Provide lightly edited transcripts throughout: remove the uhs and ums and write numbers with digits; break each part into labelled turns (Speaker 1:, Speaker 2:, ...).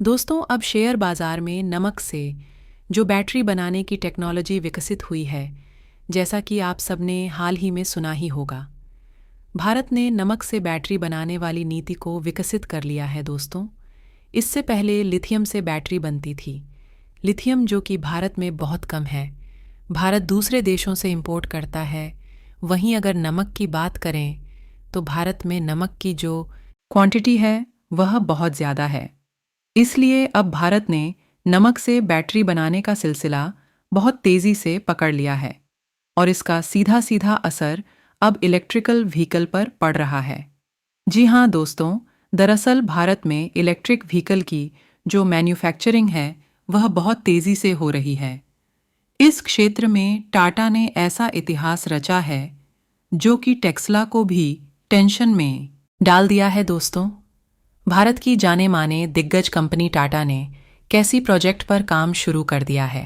Speaker 1: दोस्तों, अब शेयर बाजार में नमक से जो बैटरी बनाने की टेक्नोलॉजी विकसित हुई है, जैसा कि आप सबने हाल ही में सुना ही होगा। भारत ने नमक से बैटरी बनाने वाली नीति को विकसित कर लिया है दोस्तों। इससे पहले लिथियम से बैटरी बनती थी। लिथियम जो कि भारत में बहुत कम है, भारत दूसरे देशों से इंपोर्ट करता है। वहीं अगर नमक की बात करें तो भारत में नमक की जो क्वांटिटी है वह बहुत ज़्यादा है। इसलिए अब भारत ने नमक से बैटरी बनाने का सिलसिला बहुत तेज़ी से पकड़ लिया है और इसका सीधा सीधा असर अब इलेक्ट्रिकल व्हीकल पर पड़ रहा है। जी हाँ दोस्तों, दरअसल भारत में इलेक्ट्रिक व्हीकल की जो मैन्युफैक्चरिंग है वह बहुत तेज़ी से हो रही है। इस क्षेत्र में टाटा ने ऐसा इतिहास रचा है जो कि टेस्ला को भी टेंशन में डाल दिया है दोस्तों। भारत की जाने माने दिग्गज कंपनी टाटा ने कैसी प्रोजेक्ट पर काम शुरू कर दिया है।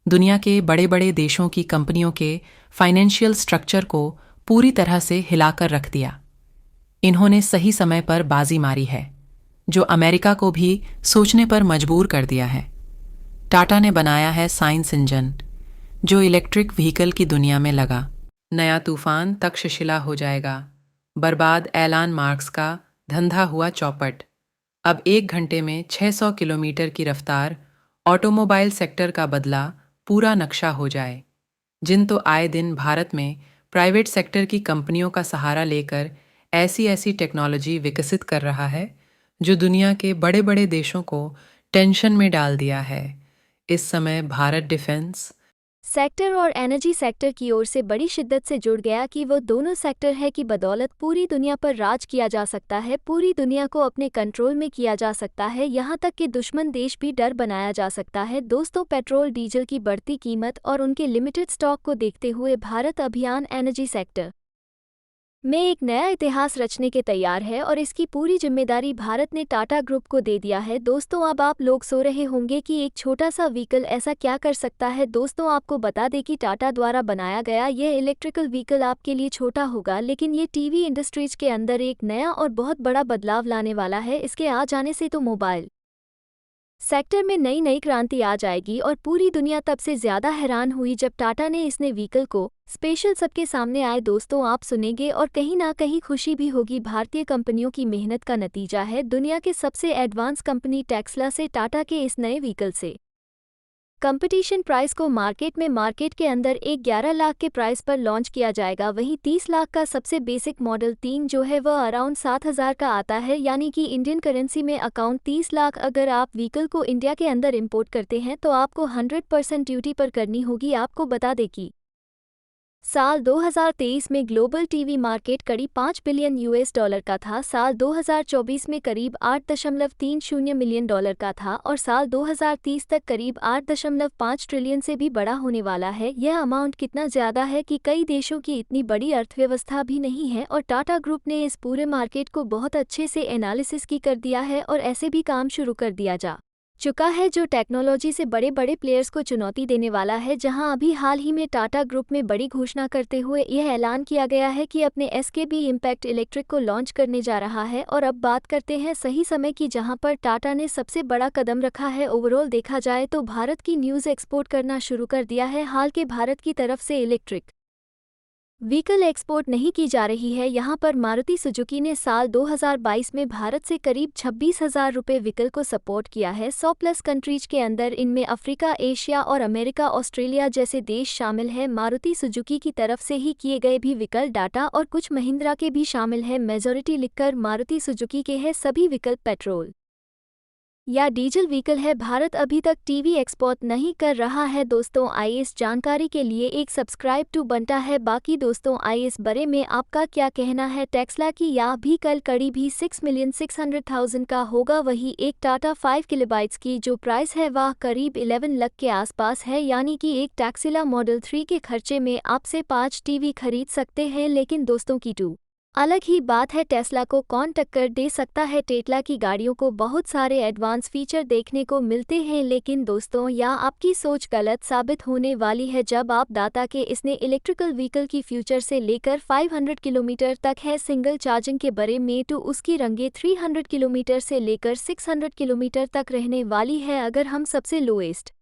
Speaker 1: दुनिया के बड़े बड़े देशों की कंपनियों के फाइनेंशियल स्ट्रक्चर को पूरी तरह से हिलाकर रख दिया। इन्होंने सही समय पर बाजी मारी है, जो अमेरिका को भी सोचने पर मजबूर कर दिया है। टाटा ने बनाया है साइंस इंजन, जो इलेक्ट्रिक व्हीकल की दुनिया में लगा नया तूफान तक्षशिला हो जाएगा। बर्बाद एलान मार्क्स का धंधा हुआ चौपट। अब 1 घंटे में 600 किलोमीटर की रफ्तार ऑटोमोबाइल सेक्टर का बदला पूरा नक्शा हो जाए। जिन तो आए दिन भारत में प्राइवेट सेक्टर की कंपनियों का सहारा लेकर ऐसी ऐसी टेक्नोलॉजी विकसित कर रहा है जो दुनिया के बड़े बड़े देशों को टेंशन में डाल दिया है। इस समय भारत डिफेंस
Speaker 2: सेक्टर और एनर्जी सेक्टर की ओर से बड़ी शिद्दत से जुड़ गया कि वो दोनों सेक्टर है की बदौलत पूरी दुनिया पर राज किया जा सकता है, पूरी दुनिया को अपने कंट्रोल में किया जा सकता है, यहाँ तक कि दुश्मन देश भी डर बनाया जा सकता है। दोस्तों, पेट्रोल डीजल की बढ़ती कीमत और उनके लिमिटेड स्टॉक को देखते हुए भारत अभियान एनर्जी सेक्टर में एक नया इतिहास रचने के तैयार है और इसकी पूरी जिम्मेदारी भारत ने टाटा ग्रुप को दे दिया है। दोस्तों, अब आप लोग सो रहे होंगे कि एक छोटा सा व्हीकल ऐसा क्या कर सकता है। दोस्तों, आपको बता दें कि टाटा द्वारा बनाया गया यह इलेक्ट्रिकल व्हीकल आपके लिए छोटा होगा, लेकिन ये टीवी इंडस्ट्रीज के अंदर एक नया और बहुत बड़ा बदलाव लाने वाला है। इसके आ जाने से तो मोबाइल सेक्टर में नई नई क्रांति आ जाएगी और पूरी दुनिया तब से ज़्यादा हैरान हुई जब टाटा ने इसने व्हीकल को स्पेशल सबके सामने आए। दोस्तों, आप सुनेंगे और कहीं ना कहीं खुशी भी होगी। भारतीय कंपनियों की मेहनत का नतीजा है। दुनिया के सबसे एडवांस कंपनी टेस्ला से टाटा के इस नए व्हीकल से कंपटीशन प्राइस को मार्केट के अंदर 11 लाख के प्राइस पर लॉन्च किया जाएगा। वहीं 30 लाख का सबसे बेसिक मॉडल 3 जो है वह अराउंड 7,000 का आता है, यानी कि इंडियन करेंसी में अकाउंट 30 लाख। अगर आप व्हीकल को इंडिया के अंदर इंपोर्ट करते हैं तो आपको 100% ड्यूटी पर करनी होगी। आपको बता दें कि साल 2023 में ग्लोबल टीवी मार्केट करीब $5 बिलियन का था, साल 2024 में करीब $8.30 मिलियन का था और साल 2030 तक करीब $8.5 ट्रिलियन से भी बड़ा होने वाला है। यह अमाउंट कितना ज़्यादा है कि कई देशों की इतनी बड़ी अर्थव्यवस्था भी नहीं है और टाटा ग्रुप ने इस पूरे मार्केट को बहुत अच्छे से एनालिसिस की कर दिया है और ऐसे भी काम शुरू कर दिया जा चुका है जो टेक्नोलॉजी से बड़े बड़े प्लेयर्स को चुनौती देने वाला है। जहां अभी हाल ही में टाटा ग्रुप में बड़ी घोषणा करते हुए यह ऐलान किया गया है कि अपने एसकेबी इम्पैक्ट इलेक्ट्रिक को लॉन्च करने जा रहा है। और अब बात करते हैं सही समय की, जहां पर टाटा ने सबसे बड़ा कदम रखा है। ओवरऑल देखा जाए तो भारत की न्यूज़ एक्सपोर्ट करना शुरू कर दिया है। हाल के भारत की तरफ से इलेक्ट्रिक व्हीकल एक्सपोर्ट नहीं की जा रही है। यहां पर मारुति सुजुकी ने साल 2022 में भारत से करीब 26,000 रुपये व्हीकल को सपोर्ट किया है। 100+ कंट्रीज के अंदर, इनमें अफ्रीका, एशिया और अमेरिका, ऑस्ट्रेलिया जैसे देश शामिल है। मारुति सुजुकी की तरफ से ही किए गए भी व्हीकल डाटा और कुछ महिंद्रा के भी शामिल है। मेजॉरिटी लिखकर मारुति सुजुकी के हैं। सभी विकल्प पेट्रोल या डीजल व्हीकल है। भारत अभी तक टीवी एक्सपोर्ट नहीं कर रहा है। दोस्तों, आईएएस जानकारी के लिए एक सब्सक्राइब टू बनता है। बाकी दोस्तों, आईएएस बारे में आपका क्या कहना है। टेस्ला की यह भी कल कड़ी भी 6,600,000 का होगा। वही एक टाटा 5 किलोबाइट्स की जो प्राइस है वह करीब 11 लाख के आसपास है, यानी कि एक टैक्सिला मॉडल 3 के खर्चे में आपसे 5 टीवी खरीद सकते हैं। लेकिन दोस्तों की 2 अलग ही बात है टेस्ला को कौन टक्कर दे सकता है। टेस्ला की गाड़ियों को बहुत सारे एडवांस फीचर देखने को मिलते हैं, लेकिन दोस्तों या आपकी सोच गलत साबित होने वाली है जब आप डाटा के इसने इलेक्ट्रिकल व्हीकल की फ्यूचर से लेकर 500 किलोमीटर तक है सिंगल चार्जिंग के बारे में, तो उसकी रंगे 300 किलोमीटर से लेकर 600 किलोमीटर तक रहने वाली है। अगर हम सबसे लोएस्ट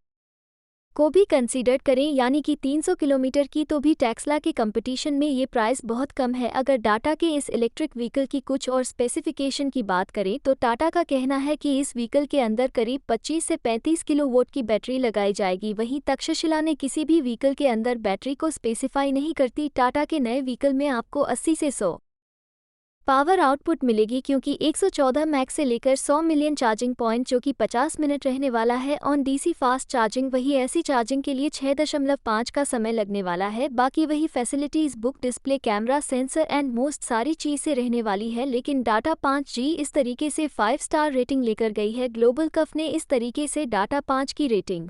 Speaker 2: को भी कंसीडर करें यानी कि 300 किलोमीटर की, तो भी टेस्ला के कंपटीशन में ये प्राइस बहुत कम है। अगर टाटा के इस इलेक्ट्रिक व्हीकल की कुछ और स्पेसिफिकेशन की बात करें तो टाटा का कहना है कि इस व्हीकल के अंदर करीब 25 से 35 किलोवाट की बैटरी लगाई जाएगी। वहीं तक्षशिला ने किसी भी व्हीकल के अंदर बैटरी को स्पेसिफाई नहीं करती। टाटा के नए व्हीकल में आपको 80 से 100 पावर आउटपुट मिलेगी, क्योंकि 114 मैक्स से लेकर 100 मिलियन चार्जिंग पॉइंट जो कि 50 मिनट रहने वाला है ऑन डीसी फास्ट चार्जिंग। वही ऐसी चार्जिंग के लिए 6.5 का समय लगने वाला है। बाकी वही facilities book display camera sensor and most सारी चीज से रहने वाली है। लेकिन डाटा 5G इस तरीके से 5 स्टार रेटिंग लेकर गई है। ग्लोबल कफ ने इस तरीके से डाटा 5 की रेटिंग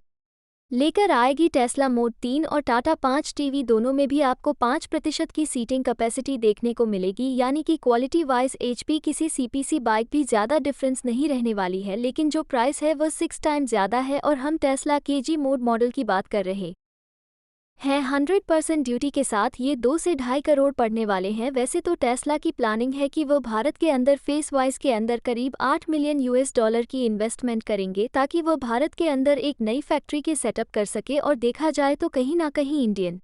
Speaker 2: लेकर आएगी। टेस्ला मोड 3 और टाटा 5 टीवी दोनों में भी आपको 5% की सीटिंग कैपेसिटी देखने को मिलेगी, यानी कि क्वालिटी वाइज HP किसी CPC बाइक भी ज़्यादा डिफरेंस नहीं रहने वाली है। लेकिन जो प्राइस है वह 6 टाइम ज़्यादा है और हम टेस्ला KG मोड मॉडल की बात कर रहे हैं। 100% ड्यूटी के साथ ये 2 से 2.5 करोड़ पड़ने वाले हैं। वैसे तो टेस्ला की प्लानिंग है कि वह भारत के अंदर फेस वाइज के अंदर करीब $8 मिलियन की इन्वेस्टमेंट करेंगे, ताकि वह भारत के अंदर एक नई फैक्ट्री के सेटअप कर सके। और देखा जाए तो कहीं ना कहीं इंडियन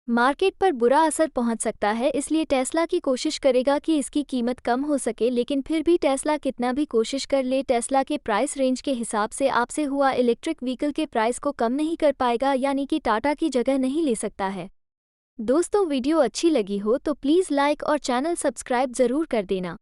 Speaker 2: मार्केट पर बुरा असर पहुंच सकता है, इसलिए टेस्ला की कोशिश करेगा कि इसकी कीमत कम हो सके। लेकिन फिर भी टेस्ला कितना भी कोशिश कर ले, टेस्ला के प्राइस रेंज के हिसाब से आपसे हुआ इलेक्ट्रिक व्हीकल के प्राइस को कम नहीं कर पाएगा, यानी कि टाटा की जगह नहीं ले सकता है। दोस्तों वीडियो अच्छी लगी हो तो प्लीज़ लाइक और चैनल सब्सक्राइब ज़रूर कर देना।